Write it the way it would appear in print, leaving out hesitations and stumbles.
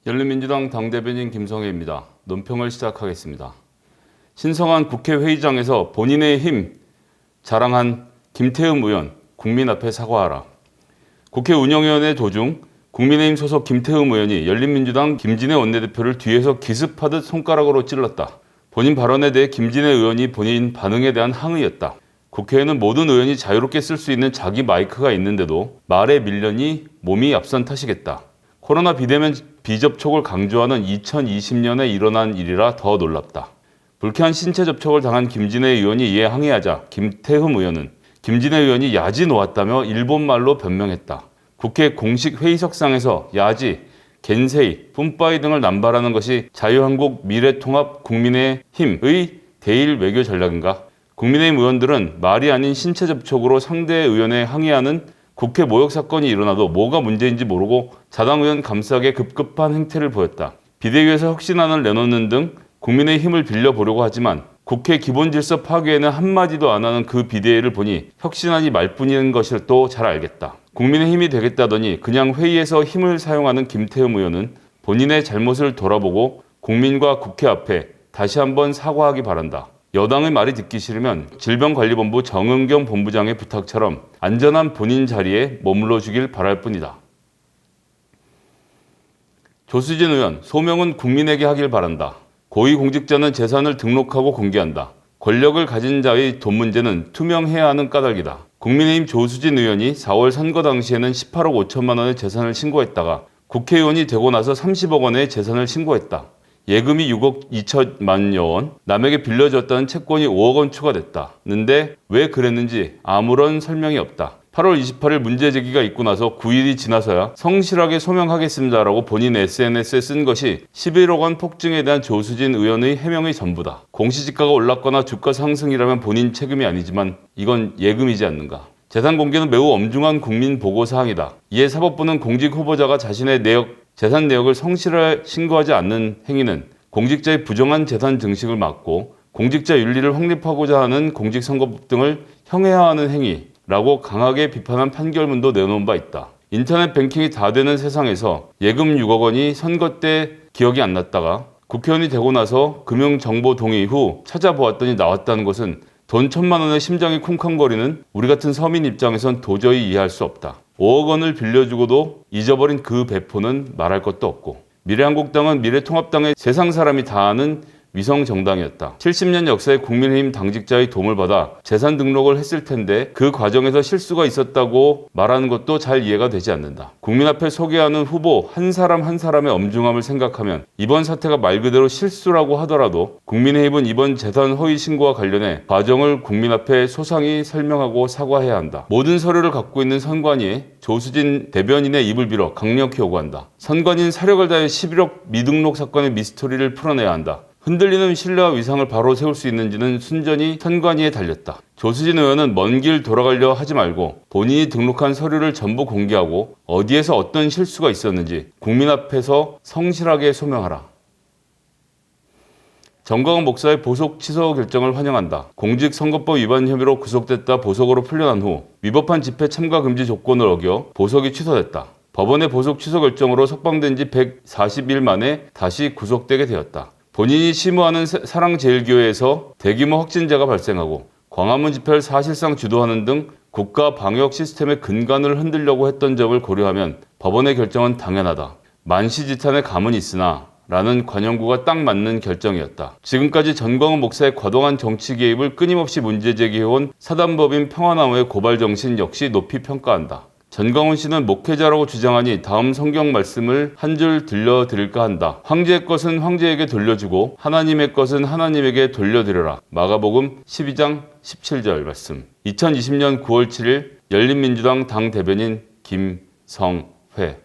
열린민주당 당대변인 김성애입니다. 논평을 시작하겠습니다. 신성한 국회 회의장에서 본인의 힘 자랑한 김태흠 의원, 국민 앞에 사과하라. 국회 운영위원회 도중 국민의힘 소속 김태흠 의원이 열린민주당 김진애 원내대표를 뒤에서 기습하듯 손가락으로 찔렀다. 본인 발언에 대해 김진애 의원이 본인 반응에 대한 항의였다. 국회에는 모든 의원이 자유롭게 쓸 수 있는 자기 마이크가 있는데도 말에 밀려니 몸이 앞선 탓이겠다. 코로나 비대면 비접촉을 강조하는 2020년에 일어난 일이라 더 놀랍다. 불쾌한 신체 접촉을 당한 김진애 의원이 이에 항의하자 김태흠 의원은 김진애 의원이 야지 놓았다며 일본말로 변명했다. 국회 공식 회의석상에서 야지, 겐세이, 뿜빠이 등을 남발하는 것이 자유한국 미래통합 국민의힘의 대일 외교 전략인가? 국민의힘 의원들은 말이 아닌 신체 접촉으로 상대 의원에 항의하는 국회 모욕 사건이 일어나도 뭐가 문제인지 모르고 자당 의원 감싸게 급급한 행태를 보였다. 비대위에서 혁신안을 내놓는 등 국민의 힘을 빌려보려고 하지만 국회 기본질서 파괴에는 한마디도 안 하는 그 비대위를 보니 혁신안이 말뿐인 것을 또 잘 알겠다. 국민의 힘이 되겠다더니 그냥 회의에서 힘을 사용하는 김태흠 의원은 본인의 잘못을 돌아보고 국민과 국회 앞에 다시 한번 사과하기 바란다. 여당의 말이 듣기 싫으면 질병관리본부 정은경 본부장의 부탁처럼 안전한 본인 자리에 머물러 주길 바랄 뿐이다. 조수진 의원, 소명은 국민에게 하길 바란다. 고위공직자는 재산을 등록하고 공개한다. 권력을 가진 자의 돈 문제는 투명해야 하는 까닭이다. 국민의힘 조수진 의원이 4월 선거 당시에는 18억 5천만 원의 재산을 신고했다가 국회의원이 되고 나서 30억 원의 재산을 신고했다. 예금이 6억 2천만여 원, 남에게 빌려줬다는 채권이 5억 원 추가됐다는데 왜 그랬는지 아무런 설명이 없다. 8월 28일 문제 제기가 있고 나서 9일이 지나서야 성실하게 소명하겠습니다라고 본인 SNS에 쓴 것이 11억 원 폭증에 대한 조수진 의원의 해명의 전부다. 공시지가가 올랐거나 주가 상승이라면 본인 책임이 아니지만 이건 예금이지 않는가. 재산 공개는 매우 엄중한 국민 보고 사항이다. 이에 사법부는 공직 후보자가 자신의 재산 내역을 성실하게 신고하지 않는 행위는 공직자의 부정한 재산 증식을 막고 공직자 윤리를 확립하고자 하는 공직선거법 등을 형해화하는 행위라고 강하게 비판한 판결문도 내놓은 바 있다. 인터넷 뱅킹이 다 되는 세상에서 예금 6억 원이 선거 때 기억이 안 났다가 국회의원이 되고 나서 금융정보 동의 후 찾아보았더니 나왔다는 것은 돈 1,000만 원에 심장이 쿵쾅거리는 우리 같은 서민 입장에선 도저히 이해할 수 없다. 5억 원을 빌려주고도 잊어버린 그 배포는 말할 것도 없고 미래한국당은 미래통합당의 세상 사람이 다 아는 위성정당이었다. 70년 역사의 국민의힘 당직자의 도움을 받아 재산 등록을 했을 텐데 그 과정에서 실수가 있었다고 말하는 것도 잘 이해가 되지 않는다. 국민 앞에 소개하는 후보 한 사람 한 사람의 엄중함을 생각하면 이번 사태가 말 그대로 실수라고 하더라도 국민의힘은 이번 재산 허위 신고와 관련해 과정을 국민 앞에 소상히 설명하고 사과해야 한다. 모든 서류를 갖고 있는 선관위에 조수진 대변인의 입을 빌어 강력히 요구한다. 선관위는 사력을 다해 11억 미등록 사건의 미스터리를 풀어내야 한다. 흔들리는 신뢰와 위상을 바로 세울 수 있는지는 순전히 선관위에 달렸다. 조수진 의원은 먼 길 돌아가려 하지 말고 본인이 등록한 서류를 전부 공개하고 어디에서 어떤 실수가 있었는지 국민 앞에서 성실하게 소명하라. 정광훈 목사의 보석 취소 결정을 환영한다. 공직선거법 위반 혐의로 구속됐다 보석으로 풀려난 후 위법한 집회 참가 금지 조건을 어겨 보석이 취소됐다. 법원의 보석 취소 결정으로 석방된 지 140일 만에 다시 구속되게 되었다. 본인이 심호하는 사랑제일교회에서 대규모 확진자가 발생하고 광화문 집회를 사실상 주도하는 등 국가 방역 시스템의 근간을 흔들려고 했던 점을 고려하면 법원의 결정은 당연하다. 만시지탄의 감은 있으나 라는 관용구가 딱 맞는 결정이었다. 지금까지 전광훈 목사의 과도한 정치 개입을 끊임없이 문제 제기해온 사단법인 평화나무의 고발 정신 역시 높이 평가한다. 전광훈 씨는 목회자라고 주장하니 다음 성경 말씀을 한 줄 들려드릴까 한다. 황제의 것은 황제에게 돌려주고 하나님의 것은 하나님에게 돌려드려라. 마가복음 12장 17절 말씀. 2020년 9월 7일 열린민주당 당대변인 김성회.